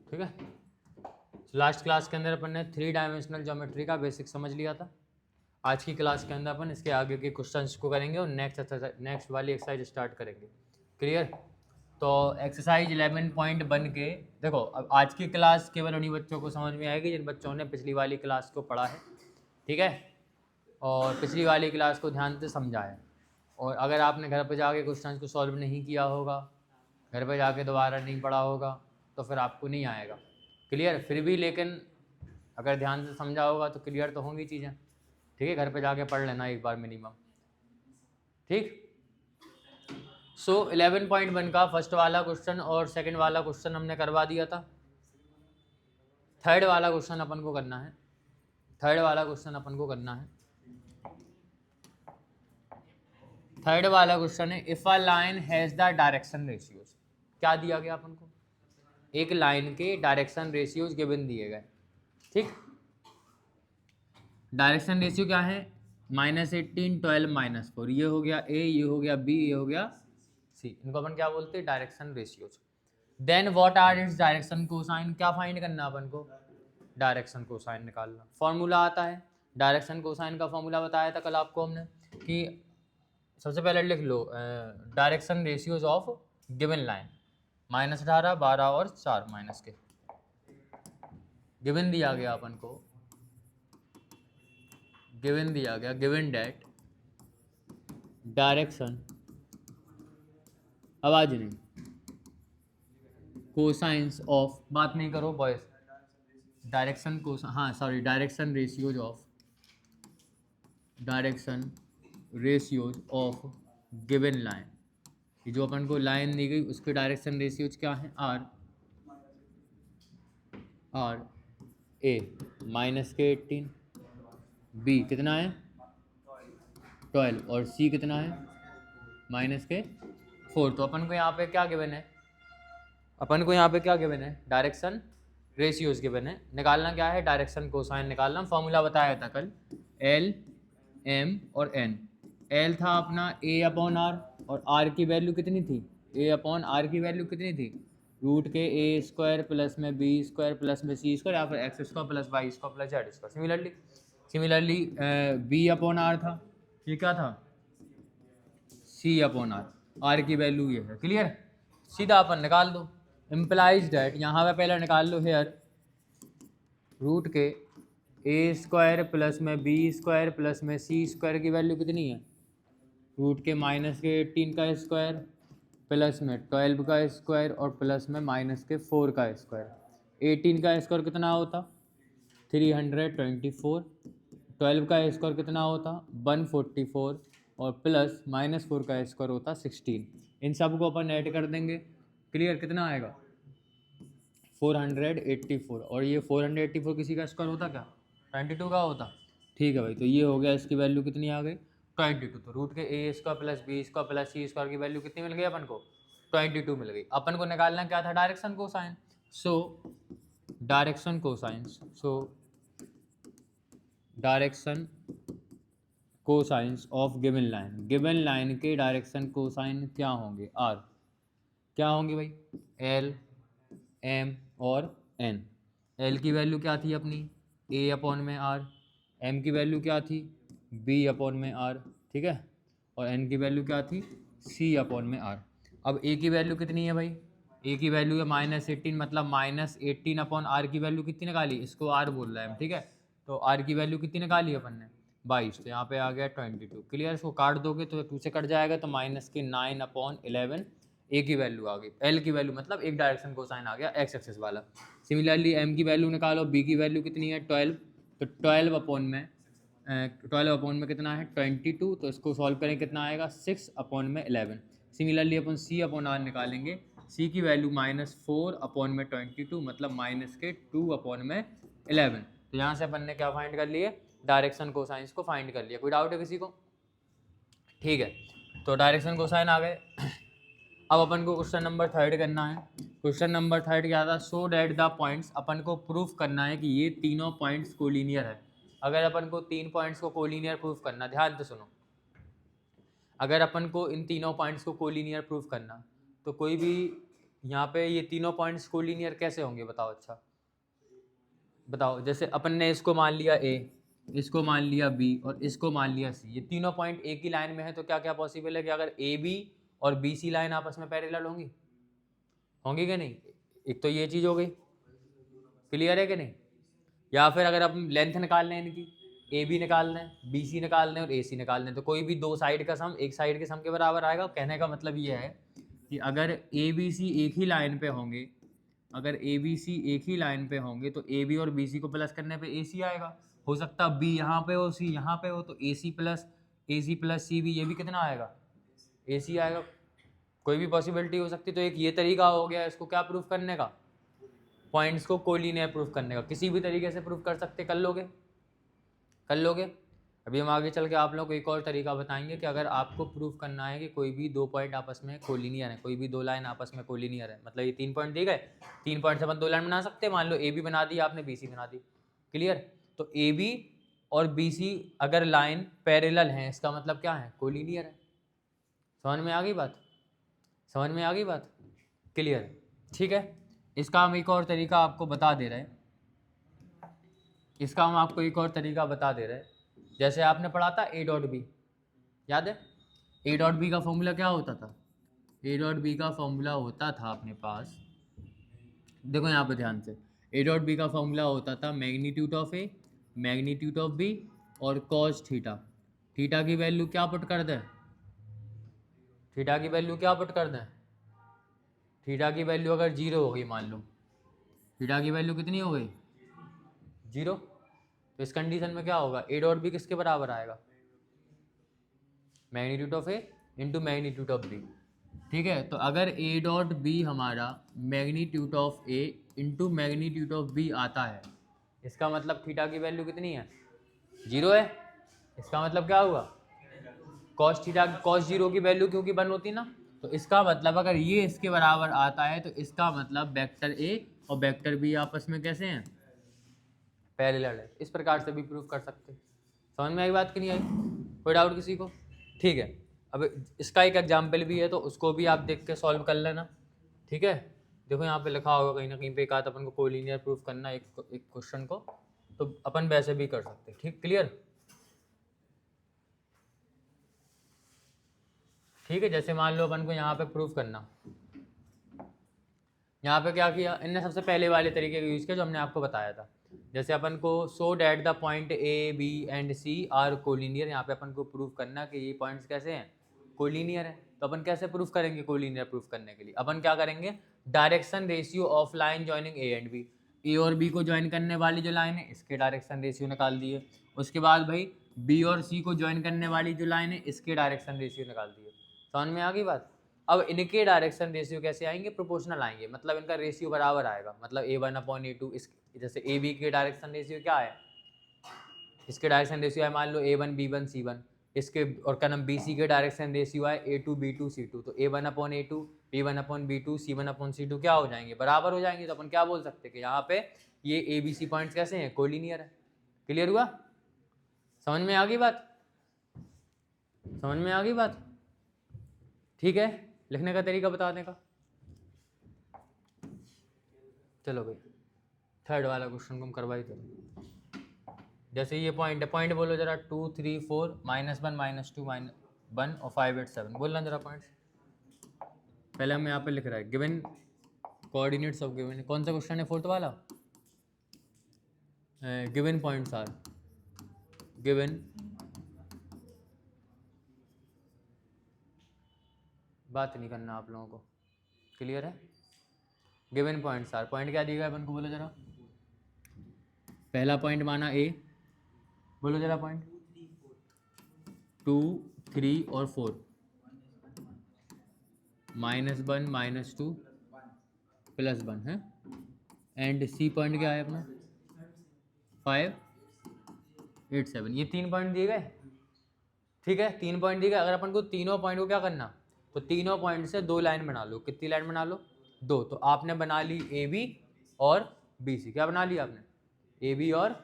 ठीक है। Last class के अंदर अपन ने 3 डायमेंशनल ज्योमेट्री का बेसिक समझ लिया था। आज की क्लास के अंदर अपन इसके आगे के क्वेश्चंस को करेंगे और नेक्स्ट वाली एक्सरसाइज स्टार्ट करेंगे। क्लियर? तो एक्सरसाइज 11.1 के देखो, अब आज की क्लास केवल उन्हीं बच्चों को समझ में आएगी जिन बच्चों ने पिछली वाली क्लास को पढ़ा है, ठीक है, और पिछली वाली क्लास को ध्यान से समझा है। और अगर आपने घर पर जाके क्वेश्चन को सॉल्व नहीं किया होगा, घर पर जाके दोबारा नहीं पढ़ा होगा, तो फिर आपको नहीं आएगा। क्लियर? फिर भी लेकिन अगर ध्यान से समझा होगा तो क्लियर तो होंगी चीज़ें, ठीक है। घर पे जाके पढ़ लेना एक बार मिनिमम, ठीक। सो 11.1 का फर्स्ट वाला क्वेश्चन और सेकंड वाला क्वेश्चन हमने करवा दिया था। थर्ड वाला क्वेश्चन अपन को करना है। थर्ड वाला क्वेश्चन अपन को करना है। थर्ड वाला क्वेश्चन है if a line has the direction ratios. क्या दिया गया अपन को? एक लाइन के डायरेक्शन रेशियोज गिवन दिए गए, ठीक। डायरेक्शन रेशियो क्या है? -18, 12, -4। ये हो गया ए, ये हो गया बी, ये हो गया सी। इनको अपन क्या बोलते हैं? Direction ratios. Then what are its direction cosine. क्या फाइंड करना अपन को? डायरेक्शन कोसाइन निकालना। फॉर्मूला आता है डायरेक्शन कोसाइन का। फॉर्मूला बताया था कल आपको हमने कि सबसे पहले लिख लो direction ratios of given line. -18, 12 और 4 माइनस के गिवन दिया गया अपन को। गिवन दिया गया, गिवन डेट डायरेक्शन, आवाज नहीं, कोसाइंस ऑफ, बात नहीं करो बॉयज, डायरेक्शन को, हाँ sorry, direction ratios of, direction ratios of given line. ये जो अपन को लाइन दी गई उसके डायरेक्शन रेशियोज क्या हैं? आर ए -18, बी कितना है 12 और सी कितना है -4। तो अपन को यहाँ पे क्या गिवन है? अपन को यहाँ पे क्या गिवन है? डायरेक्शन रेशियोज गिवन है। निकालना क्या है? डायरेक्शन कोसाइन निकालना। फॉर्मूला बताया था कल, एल, एम और एन। एल था अपना ए अपॉन आर, और आर की वैल्यू कितनी थी? ए अपॉन आर की वैल्यू कितनी थी? रूट के ए स्क्वायर प्लस में बी स्क्वायर प्लस में सी स्क्वायर, या फिर X square plus Y square plus Z square. Similarly B upon R था, ये क्या था? C upon R. आर की वैल्यू ये है। क्लियर? सीधा अपन निकाल दो। इम्प्लाइज डैट, यहाँ पे पहले निकाल लो हेयर, रूट के ए स्क्वायर प्लस में बी स्क्वायर प्लस में सी स्क्वायर की वैल्यू कितनी है? रूट के -18 का स्क्वायर प्लस में 12 का स्क्वायर और प्लस में -4 का स्क्वायर। 18 का स्क्वायर कितना होता? 324। 12 का स्क्वायर कितना होता? 144 और प्लस -4 का स्क्वायर होता 16। इन सब को अपन ऐड कर देंगे। क्लियर? कितना आएगा? 484। और ये 484 किसी का स्क्वायर होता क्या? 22 का होता। ठीक है भाई, तो ये हो गया, इसकी वैल्यू कितनी आ गई? 22। तो रूट के ए square plus b square plus c square की वैल्यू कितनी मिल गई अपन को? 22 मिल गई। अपन को निकालना क्या था? Direction cosine. So direction cosines, so direction cosines of given line. Given line के डायरेक्शन कोसाइन क्या होंगे? आर। क्या होंगे भाई? एल, एम और एन। एल की वैल्यू क्या थी अपनी? ए अपॉन में आर। एम की वैल्यू क्या थी? बी अपॉन में आर। ठीक है, और एन की वैल्यू क्या थी? सी अपॉन में आर। अब ए की वैल्यू कितनी है भाई? ए की वैल्यू है -18, मतलब -18 अपॉन आर की वैल्यू कितनी निकाली? इसको आर बोल रहा है, ठीक है। तो आर की वैल्यू कितनी निकाली अपन ने? 22। तो यहाँ पे आ गया 22। क्लियर? इसको काट दोगे तो 2 से कट जाएगा, तो -9/11 ए की वैल्यू आ गई। एल की वैल्यू मतलब एक डायरेक्शन कोसाइन आ गया एक्स एक्सिस वाला। सिमिलरली एम की वैल्यू निकालो। बी की वैल्यू कितनी है? 12। तो 12/में कितना है? 22। तो इसको सॉल्व करें, कितना आएगा? 6/11। सिमिलरली अपन सी अपॉन आर निकालेंगे। सी की वैल्यू -4/22, मतलब -2/11। तो यहाँ से अपन ने क्या फाइंड कर लिए? डायरेक्शन कोसाइंस को फाइंड कर लिया। कोई डाउट है किसी को? ठीक है, तो डायरेक्शन कोसाइन आ गए। अब अपन को क्वेश्चन नंबर 3 करना है। क्वेश्चन नंबर 3 क्या था? सो डैट द पॉइंट्स, अपन को प्रूफ करना है कि ये तीनों पॉइंट्स कोलिनियर है। अगर अपन को 3 पॉइंट्स को कोलिनियर प्रूफ करना, ध्यान से सुनो, अगर अपन को इन तीनों पॉइंट्स को कोलिनियर प्रूफ करना, तो कोई भी यहाँ पे ये तीनों पॉइंट्स कोलिनियर कैसे होंगे बताओ? अच्छा बताओ, जैसे अपन ने इसको मान लिया ए, इसको मान लिया बी और इसको मान लिया सी, ये तीनों पॉइंट एक ही लाइन में है, तो क्या क्या पॉसिबल है कि अगर ए बी और बी सी लाइन आपस में पैरेलल होंगी? होंगी कि नहीं? एक तो ये चीज़ हो गई, क्लियर है कि नहीं? या फिर अगर हम लेंथ निकाल लें इनकी, ए बी निकाल लें, बी सी निकाल लें और ए सी निकाल लें, तो कोई भी दो साइड का सम एक साइड के सम के बराबर आएगा। कहने का मतलब ये है कि अगर ए बी सी एक ही लाइन पे होंगे, अगर ए बी सी एक ही लाइन पे होंगे तो ए बी और बी सी को प्लस करने पे ए सी आएगा। हो सकता बी यहाँ पे हो, सी यहाँ पे हो, तो ए सी प्लस सी बी, ये भी कितना आएगा? ए सी आएगा। कोई भी पॉसिबिलिटी हो सकती है। तो एक ये तरीका हो गया इसको क्या प्रूफ करने का, पॉइंट्स को कोलिनियर प्रूफ करने का। किसी भी तरीके से प्रूफ कर सकते, कर लोगे, कर लोगे। अभी हम आगे चल के आप लोगों को एक और तरीका बताएंगे कि अगर आपको प्रूफ करना है कि कोई भी दो पॉइंट आपस में कोलिनियर है, कोई भी दो लाइन आपस में कोलिनियर है, मतलब ये 3 पॉइंट दिए गए, 3 पॉइंट से अपन दो लाइन बना सकते हैं। मान लो ए बी बना दी आपने, बी सी बना दी, क्लियर। तो ए बी और बी सी अगर लाइन पैरेलल हैं, इसका मतलब क्या है? कोलिनियर है। समझ में आ गई बात? समझ में आ गई बात? क्लियर, ठीक है। इसका हम एक और तरीका आपको बता दे रहे हैं, इसका हम आपको एक और तरीका बता दे रहे हैं। जैसे आपने पढ़ा था ए डॉट बी, याद है? ए डॉट बी का फॉर्मूला क्या होता था? ए डॉट बी का फॉर्मूला होता था अपने पास, देखो यहाँ पे ध्यान से, ए डॉट बी का फॉर्मूला होता था magnitude of A, magnitude of B और कॉस थीटा। थीटा की वैल्यू क्या पुट कर दें? थीटा की वैल्यू क्या पुट कर दें? थीटा की वैल्यू अगर जीरो हो गई, मान लो थीटा की वैल्यू कितनी हो गई? जीरो। तो इस कंडीशन में क्या होगा? ए डॉट बी किसके बराबर आएगा? Magnitude of A into magnitude of B, ठीक है। तो अगर ए डॉट बी हमारा magnitude of A into magnitude of B आता है, इसका मतलब थीटा की वैल्यू कितनी है? जीरो है। इसका मतलब क्या हुआ? कॉस थीटा, कॉस जीरो की वैल्यू क्योंकि 1 होती ना, तो इसका मतलब अगर ये इसके बराबर आता है तो इसका मतलब वेक्टर ए और वेक्टर बी आपस में कैसे हैं? पैरेलल है। इस प्रकार से भी प्रूव कर सकते हैं। समझ में आई बात कि नहीं आई? कोई डाउट किसी को? ठीक है। अब इसका एक एग्जाम्पल भी है, तो उसको भी आप देख के सॉल्व कर लेना, ठीक है। देखो यहाँ पे लिखा होगा कहीं ना कहीं पे, एक आध अपन को कोलिनियर प्रूफ करना एक क्वेश्चन को, तो अपन वैसे भी कर सकते हैं, ठीक, क्लियर, ठीक है। जैसे मान लो अपन को यहाँ पे प्रूफ करना, यहाँ पे क्या किया इनने? सबसे पहले वाले तरीके का यूज़ किया जो हमने आपको बताया था। जैसे अपन को so that the point A B and C are collinear, यहाँ पे अपन को प्रूफ करना कि ये पॉइंट्स कैसे हैं? कोलिनियर है। तो अपन कैसे प्रूफ करेंगे कोलिनियर प्रूफ करने के लिए? अपन क्या करेंगे? Direction ratio of line joining a and b, a और बी को ज्वाइन करने वाली जो लाइन है इसके डायरेक्शन रेशियो निकाल दिए। उसके बाद भाई बी और सी को ज्वाइन करने वाली जो लाइन है इसके डायरेक्शन रेशियो निकाल दिए। समझ में आ गई बात? अब इनके डायरेक्शन रेशियो कैसे आएंगे? प्रोपोर्शनल आएंगे, मतलब इनका रेशियो बराबर आएगा। मतलब A1/A2, इस जैसे ए बी के डायरेक्शन रेशियो क्या है? इसके डायरेक्शन रेशियो है मान लो A1 B1 C1, इसके और क्या नाम बी सी के डायरेक्शन रेशियो है A2 B2 C2। तो A1/A2 B1/B2 C1/C2 क्या हो जाएंगे? बराबर हो जाएंगे। तो अपन क्या बोल सकते हैं कि यहाँ पे ये ए बी सी पॉइंट्स कैसे हैं? कोलिनियर है। क्लियर हुआ? समझ में आ गई बात? समझ में आ गई बात? ठीक है। लिखने का तरीका बताने का, चलो भाई थर्ड वाला क्वेश्चन को हम करवाई थे। जैसे ये पॉइंट है, पॉइंट बोलो जरा, 2 3 4 -1 -2 -1 और 5 8 7, बोलना जरा पॉइंट्स। पहले हम यहाँ पे लिख रहा है गिवन कोऑर्डिनेट्स ऑफ गिवन, कौन सा क्वेश्चन है? फोर्थ वाला। गिवन पॉइंट्स आर गिवन, बात नहीं करना आप लोगों को, क्लियर है? गिवन पॉइंट्स आर, पॉइंट क्या दिया गया अपन को, बोलो जरा। पहला पॉइंट माना ए, बोलो जरा पॉइंट। 2 3 और 4, -1 -2 +1 है। एंड सी पॉइंट क्या है अपना? 5 8 7, ये 3 पॉइंट दिए गए, ठीक है। 3 पॉइंट दिए गए। अगर अपन को तीनों पॉइंट को क्या करना, तो तीनों पॉइंट से 2 लाइन बना लो। कितनी लाइन बना लो? 2। तो आपने बना ली ए बी और बी सी। क्या बना लिया आपने? ए बी और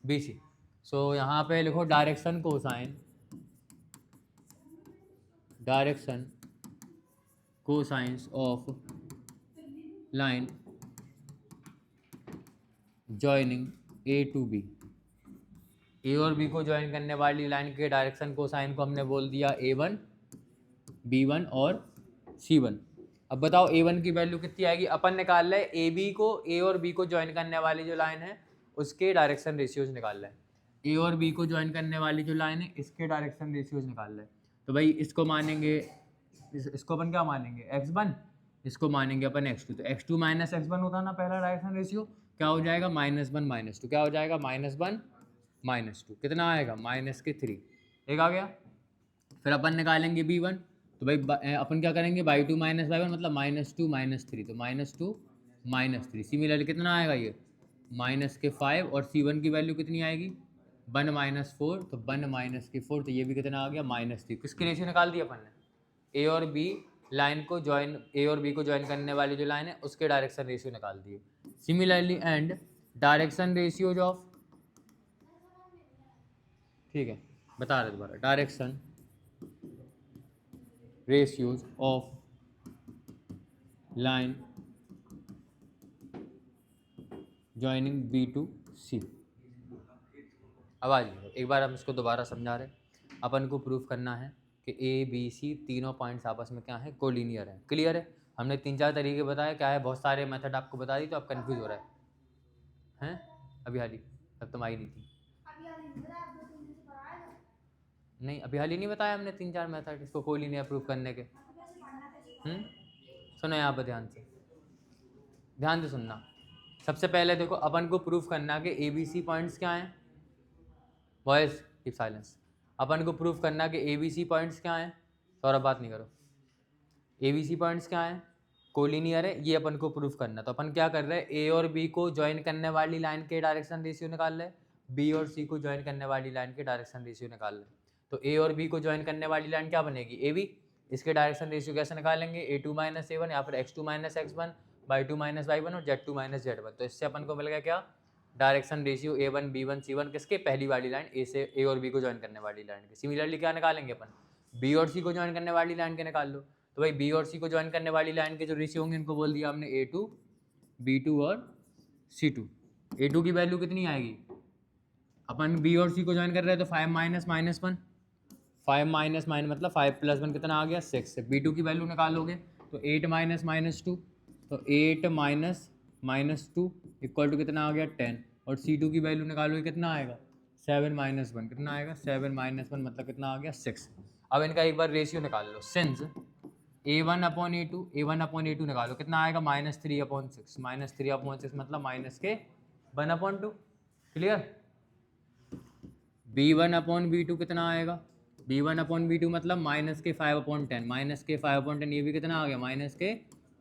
बी सी। सो यहाँ पे लिखो direction cosine, direction cosines of line joining a to b, a और बी को ज्वाइन करने वाली लाइन के डायरेक्शन कोसाइन को हमने बोल दिया A1, B1 और C1। अब बताओ A1 की वैल्यू कितनी आएगी, अपन निकाल रहे ए बी को, ए और बी को ज्वाइन करने वाली जो लाइन है उसके डायरेक्शन रेशियोज निकाल रहे हैं, ए और बी को ज्वाइन करने वाली जो लाइन है इसके डायरेक्शन रेशियोज निकाल रहे हैं। तो भाई इसको मानेंगे, इसको अपन क्या मानेंगे x1, इसको मानेंगे अपन x2, तो x2 माइनस x1 होता ना पहला डायरेक्शन रेशियो, क्या हो जाएगा -1 -2, क्या हो जाएगा -1 -2, कितना आएगा -3, एक आ गया। फिर अपन निकालेंगे b1, तो भाई अपन क्या करेंगे y2 माइनस y1 मतलब -2 -3, तो -2 -3, सिमिलरली कितना आएगा ये -5, और c1 की वैल्यू कितनी आएगी 1 -4, तो 1 -4, तो ये भी कितना आ गया -3। किसकी रेशियो निकाल दी अपन ने, ए और बी लाइन को ज्वाइन, ए और बी को ज्वाइन करने वाली जो लाइन है उसके डायरेक्शन रेशियो निकाल दिए। Similarly and direction ratios of, ठीक है बता रहे दोबारा, direction ratios of line joining b to c. अब आ जाइए एक बार हम इसको दोबारा समझा रहे हैं। अपन को प्रूफ करना है कि ए बी सी तीनों पॉइंट्स आपस में क्या है, कोलिनियर है। क्लियर है, हमने 3-4 तरीके बताए, क्या है बहुत सारे मेथड आपको बता दी, तो आप कंफ्यूज हो रहे हैं अभी हाल ही, तब तुम आई नहीं थी। नहीं अभी हाल ही नहीं बताया हमने 3-4 मेथड इसको कोलिनियर प्रूफ करने के। सुनो यहाँ पर ध्यान से सुनना। सबसे पहले देखो अपन को प्रूफ करना कि ए बी सी पॉइंट्स क्या हैं, वॉइस कीप साइलेंस। अपन को प्रूफ करना कि ए बी सी पॉइंट्स क्या हैं, सौरभ बात नहीं करो, ए बी सी पॉइंट्स क्या हैं, कोलिनियर है, ये अपन को प्रूफ करना। तो अपन क्या कर रहे हैं, ए और बी को ज्वाइन करने वाली लाइन के डायरेक्शन रेशियो निकाल रहे हैं, बी और सी को ज्वाइन करने वाली लाइन के डायरेक्शन रेशियो निकाल रहे हैं। तो ए और बी को ज्वाइन करने वाली लाइन क्या बनेगी, ए बी, इसके डायरेक्शन रेशियो कैसे निकालेंगे, A2 माइनस A1 या फिर x2 minus x1, y2 minus y1 और z2 माइनस z1। तो इससे अपन को मिल गया क्या, direction ratio A1 B1 C1 किसके, पहली वाली लाइन ए से, ए और बी को ज्वाइन करने वाली लाइन के। सिमिलरली क्या निकालेंगे अपन, बी और सी को ज्वाइन करने वाली लाइन के निकाल लो। तो भाई बी और सी को ज्वाइन करने वाली लाइन के जो रेशियो होंगे इनको बोल दिया हमने A2 B2 और C2। A2 की वैल्यू कितनी आएगी, अपन बी और सी को ज्वाइन कर रहे हैं तो 5 माइनस -1, 5 माइनस मतलब 5 + 1 कितना आ गया 6। B2 की वैल्यू निकालोगे तो 8 माइनस -2, तो 8 माइनस -2 इक्वल टू कितना आ गया 10, और C2 की वैल्यू निकालोगे कितना आएगा 7 माइनस 1, कितना आएगा 7 माइनस 1 मतलब कितना आ गया 6। अब इनका एक बार रेशियो निकाल लो, सिंस A1/A2, A1/A2 निकालो कितना आएगा -3/6, -3/6 मतलब माइनस के 1/2। क्लियर, B1/B2 कितना आएगा, B1/B2 मतलब माइनस के 5/10, माइनस के 5/10, ये भी कितना आ गया माइनस के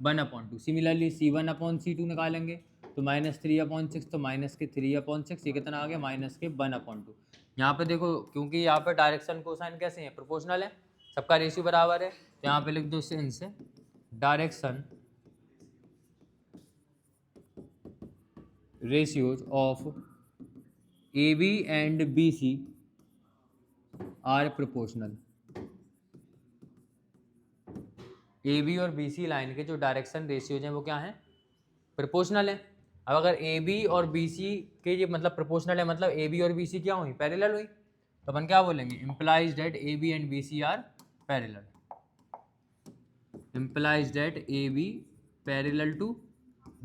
1/2। सिमिलरली C1/C2 निकालेंगे तो -3/6, तो माइनस के 3/6, ये कितना आ गया माइनस के 1/2। यहाँ पे देखो क्योंकि यहाँ पे डायरेक्शन कोसाइन कैसे हैं, प्रोपोर्शनल है, सबका रेशियो बराबर है, तो यहाँ पे लिख दो since direction ratios of AB and BC are proportional. AB और BC लाइन के जो डायरेक्शन रेशियोज हैं वो क्या हैं, प्रोपोर्शनल है। अब अगर AB और BC के ये मतलब प्रोपोर्शनल है, मतलब AB और BC क्या हुई, पैरेलल हुई, तो अपन क्या बोलेंगे, implies that AB and BC are parallel, implies that AB parallel to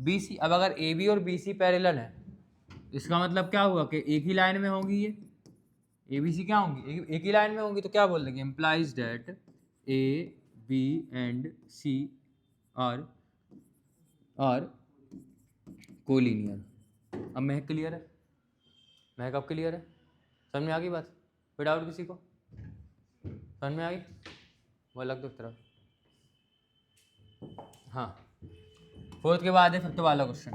BC। अब अगर AB और BC पैरेलल है इसका मतलब क्या हुआ कि एक ही लाइन में होंगी, ये ABC क्या होंगी, एक ही लाइन में होंगी, तो क्या बोल देंगे, implies that AB and C are collinear. अब महक क्लियर है, महक अब क्लियर है, समझ में आ गई बात, कोई डाउट किसी को, समझ में आ गई, वो अलग दो तरफ। हाँ, फोर्थ के बाद है फिफ्थ वाला question,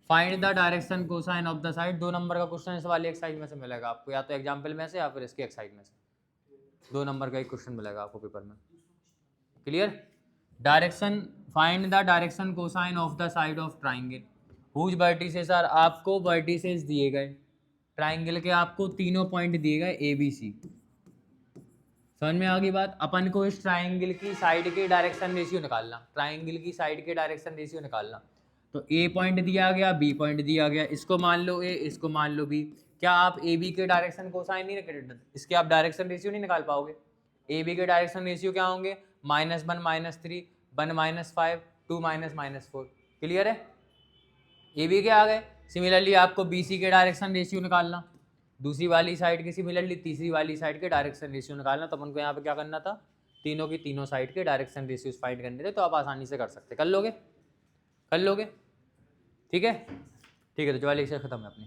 find the direction cosine of the side. 2 number का क्वेश्चन इस वाली एक्सरसाइज में से मिलेगा आपको, या तो एग्जाम्पल में से या फिर इसकी एक्सरसाइज में से 2 नंबर का एक क्वेश्चन मिलेगा आपको पेपर में। Clear, direction, find the direction cosine of the side of triangle whose vertices are, आपको वर्टिसेस दिए गए ट्राइंगल के, आपको तीनों पॉइंट दिए गए ABC, समझ में आ गई बात। अपन को इस ट्राइंगल की साइड के डायरेक्शन रेशियो निकालना, ट्राइंगल की साइड के डायरेक्शन रेशियो निकालना। तो ए पॉइंट दिया गया, बी पॉइंट दिया गया, इसको मान लो ए, इसको मान लो बी। क्या आप ए बी के डायरेक्शन कोसाइन नहीं, इसके आप डायरेक्शन रेशियो नहीं निकाल पाओगे। ए बी के डायरेक्शन रेशियो क्या होंगे, -1 -3 1 -5 2 -4। क्लियर है, ए बी के आ गए। सिमिलरली आपको बी सी के डायरेक्शन रेशियो निकालना, दूसरी वाली साइड के सिमिलरली तीसरी वाली साइड के डायरेक्शन रेशियो निकालना। तो अपन को यहाँ पे क्या करना था, तीनों की तीनों साइड के डायरेक्शन रेशियोज फाइंड करने थे। तो आप आसानी से कर सकते, कर लोगे, कर लोगे। ठीक है, ठीक है। तो जो वाली लेक्चर खत्म है अपनी।